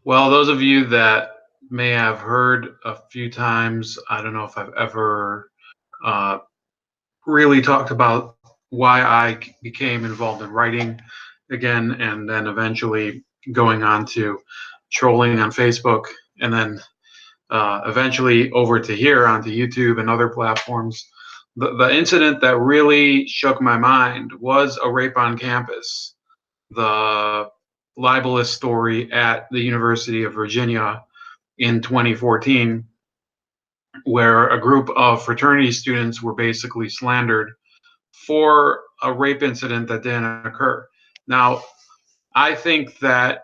Well, those of you that may have heard a few times, I don't know if I've ever uh, really talked about why I became involved in writing again, and then eventually going on to trolling on Facebook, and then eventually over to here onto YouTube and other platforms. The incident that really shook my mind was a rape on campus. The libelous story at the University of Virginia in 2014, where a group of fraternity students were basically slandered for a rape incident that didn't occur. Now, I think that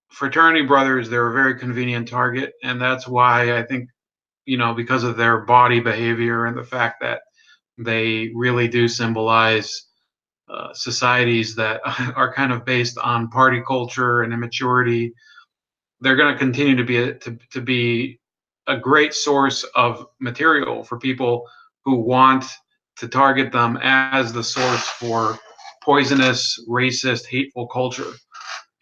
fraternity brothers, they're a very convenient target, and that's why I think, because of their body behavior and the fact that they really do symbolize societies that are kind of based on party culture and immaturity. They're going to continue to be a great source of material for people who want to target them as the source for poisonous, racist, hateful culture.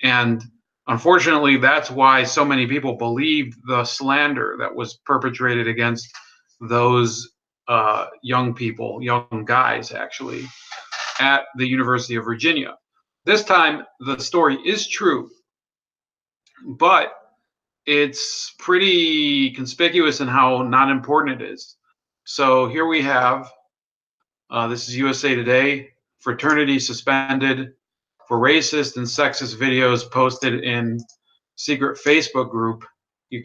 And unfortunately, that's why so many people believed the slander that was perpetrated against those young people, young guys actually, at the University of Virginia. This time, the story is true, but it's pretty conspicuous in how not important it is. So here we have, this is USA Today, fraternity suspended for racist and sexist videos posted in secret Facebook group,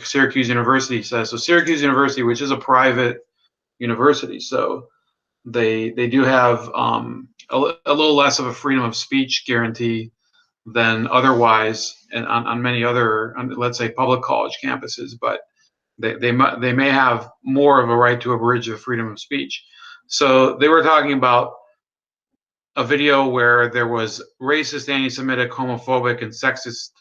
Syracuse University says. So Syracuse University, which is a private university, so they do have a little less of a freedom of speech guarantee than otherwise, and on many other, let's say, public college campuses, but they may have more of a right to abridge the freedom of speech. So they were talking about a video where there was racist, anti-Semitic, homophobic, and sexist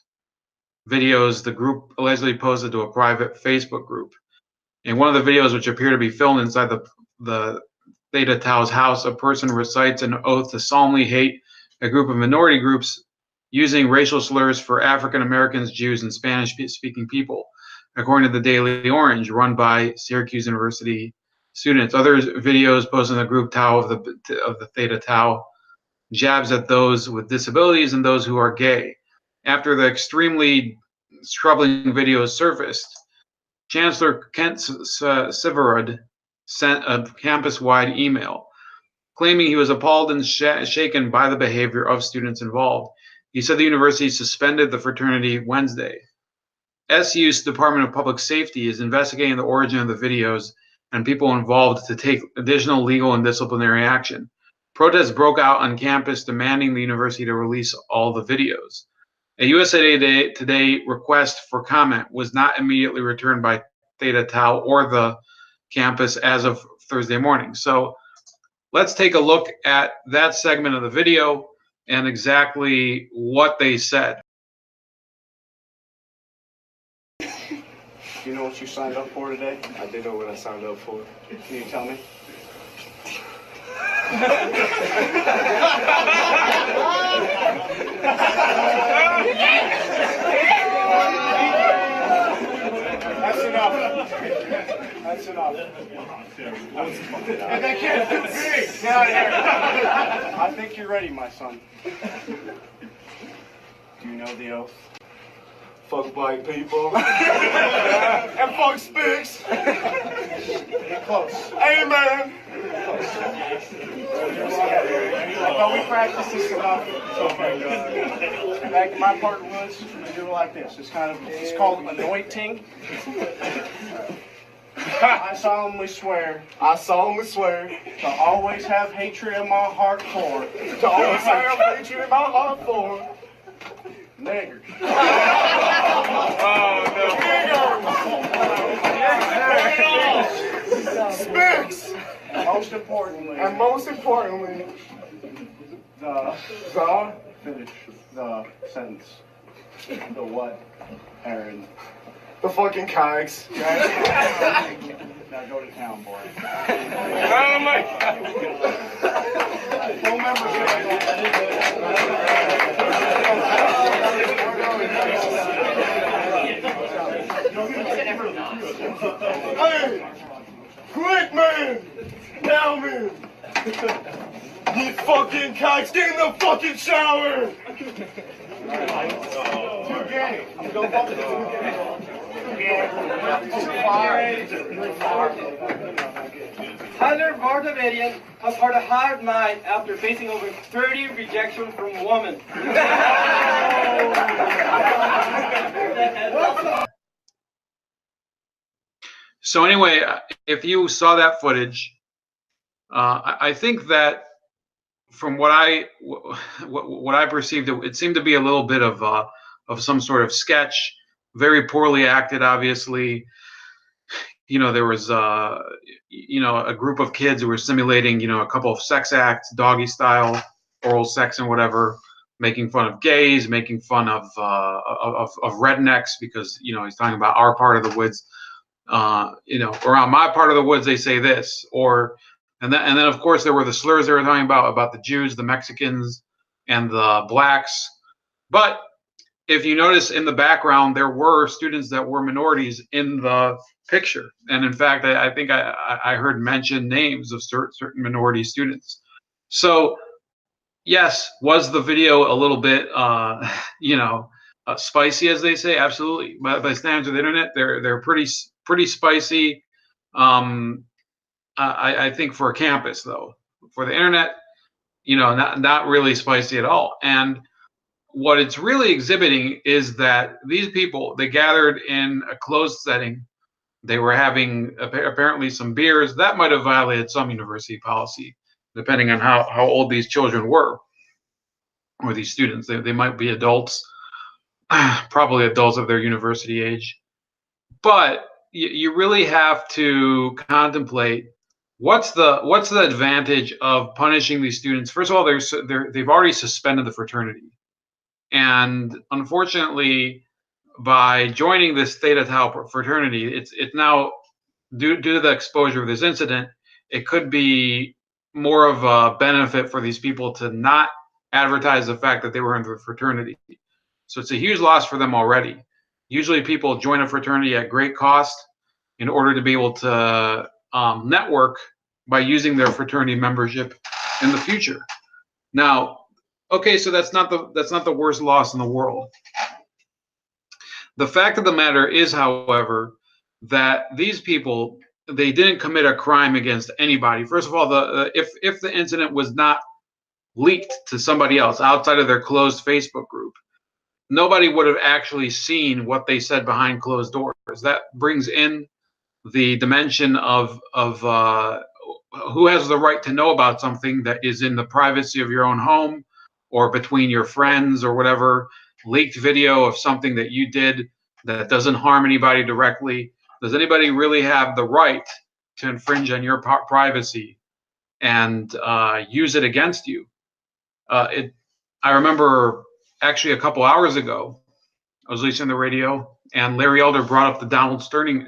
videos the group allegedly posted to a private Facebook group. In one of the videos, which appear to be filmed inside the Theta Tau's house, a person recites an oath to solemnly hate a group of minority groups using racial slurs for African Americans, Jews, and Spanish-speaking people, according to the Daily Orange, run by Syracuse University students. Other videos posted in the group Tau of the Theta Tau jabs at those with disabilities and those who are gay. After the extremely troubling videos surfaced, Chancellor Kent Syverud sent a campus-wide email claiming he was appalled and shaken by the behavior of students involved. He said the university suspended the fraternity Wednesday. SU's Department of Public Safety is investigating the origin of the videos and people involved to take additional legal and disciplinary action. Protests broke out on campus demanding the university to release all the videos. A USA Today request for comment was not immediately returned by Theta Tau or the campus as of Thursday morning. So let's take a look at that segment of the video and exactly what they said. Do you know what you signed up for today? I did know what I signed up for. Can you tell me? That's enough. That's enough. And that kid, get out of here. I think you're ready, my son. Do you know the oath? Fuck black people. And fuck Spigs. Get close. Amen. I thought we practiced this enough. Back in my part of the woods, we do it like this. It's called anointing. I solemnly swear. I solemnly swear To always have hatred in my heart for. to always have hatred in my heart for Niggers. Oh, most importantly, the finish the sentence. The what, Aaron? The fucking kikes. Now go to town, boy. Oh my God. Full Hey! Quick, man! Now, man! You fucking kikes, get in the fucking shower! Tyler Vartavarian has had a hard night after facing over 30 rejections from women. So anyway, if you saw that footage, I think that from what I perceived, it seemed to be a little bit of some sort of sketch, very poorly acted, obviously. There was a group of kids who were simulating, a couple of sex acts, doggy style, oral sex and whatever, making fun of gays, making fun of rednecks, because he's talking about our part of the woods. Around my part of the woods they say this, and then of course there were the slurs they were talking about the Jews, the Mexicans, and the blacks. But if you notice in the background, there were students that were minorities in the picture, and in fact, I think I heard mention names of certain minority students. So yes, was the video a little bit spicy, as they say? Absolutely. By standards of the internet, they're pretty spicy. I think for a campus, though, for the internet, not really spicy at all. And what it's really exhibiting is that these people, they gathered in a closed setting. They were having apparently some beers. That might have violated some university policy, depending on how old these children were, or these students. They might be adults, probably adults of their university age. But you really have to contemplate what's the advantage of punishing these students. First of all, they've already suspended the fraternity, and unfortunately, by joining this Theta Tau fraternity, it's now, due to the exposure of this incident, it could be more of a benefit for these people to not advertise the fact that they were in the fraternity. So it's a huge loss for them already. Usually people join a fraternity at great cost in order to be able to network by using their fraternity membership in the future. Now, okay, so that's not the worst loss in the world. The fact of the matter is, however, that these people, they didn't commit a crime against anybody. First of all, if the incident was not leaked to somebody else outside of their closed Facebook group, nobody would have actually seen what they said behind closed doors. That brings in the dimension of who has the right to know about something that is in the privacy of your own home, or between your friends, or whatever. Leaked video of something that you did that doesn't harm anybody directly. Does anybody really have the right to infringe on your privacy and use it against you? I remember actually a couple hours ago, I was listening to the radio, and Larry Elder brought up the Donald Sterling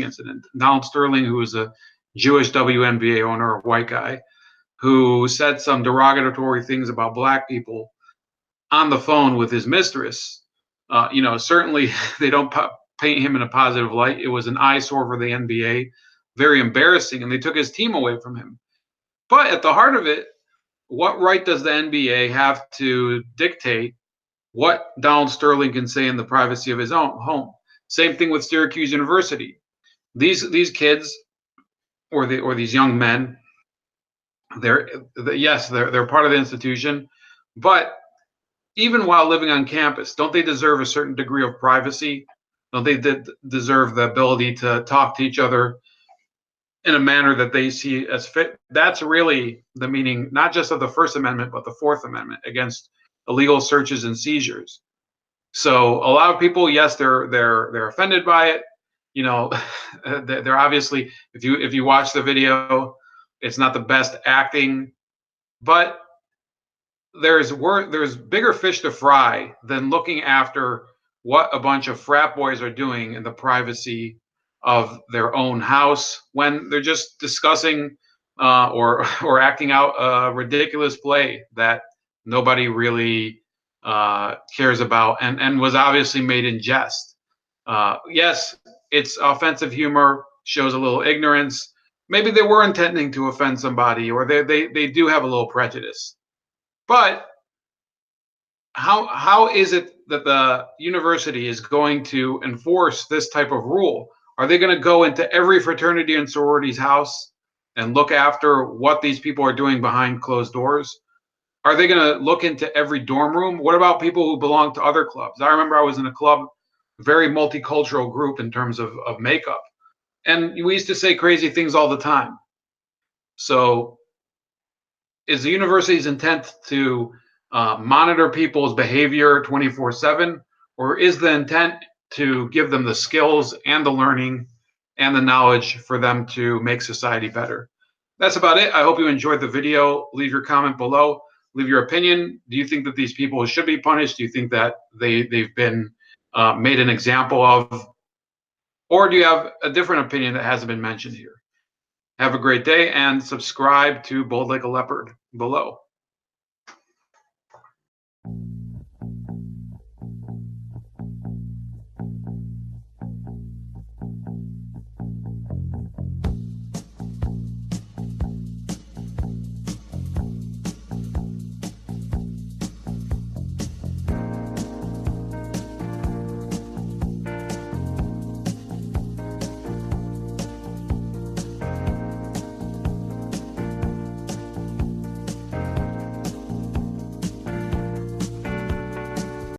incident. Donald Sterling, who was a Jewish WNBA owner, a white guy, who said some derogatory things about black people on the phone with his mistress. Certainly they don't paint him in a positive light. It was an eyesore for the NBA, very embarrassing, and they took his team away from him. But at the heart of it, what right does the NBA have to dictate what Donald Sterling can say in the privacy of his own home? Same thing with Syracuse University. These kids, or these young men, they're part of the institution, but even while living on campus, don't they deserve a certain degree of privacy? Don't they deserve the ability to talk to each other in a manner that they see as fit? That's really the meaning, not just of the First Amendment, but the Fourth Amendment against illegal searches and seizures. So a lot of people, yes, they're offended by it. They're obviously, if you watch the video, It's not the best acting, but there's bigger fish to fry than looking after what a bunch of frat boys are doing in the privacy of their own house when they're just discussing or acting out a ridiculous play that nobody really cares about and was obviously made in jest. Yes, it's offensive humor, shows a little ignorance. Maybe they were intending to offend somebody, or they do have a little prejudice. But how is it that the university is going to enforce this type of rule? Are they going to go into every fraternity and sorority's house and look after what these people are doing behind closed doors? Are they going to look into every dorm room? What about people who belong to other clubs? I remember I was in a club, very multicultural group in terms of makeup, and we used to say crazy things all the time. So is the university's intent to monitor people's behavior 24/7, or is the intent to give them the skills and the learning and the knowledge for them to make society better? That's about it. I hope you enjoyed the video. Leave your comment below. Leave your opinion. Do you think that these people should be punished? Do you think that they've been made an example of? Or do you have a different opinion that hasn't been mentioned here? Have a great day and subscribe to Bold Like a Leopard below.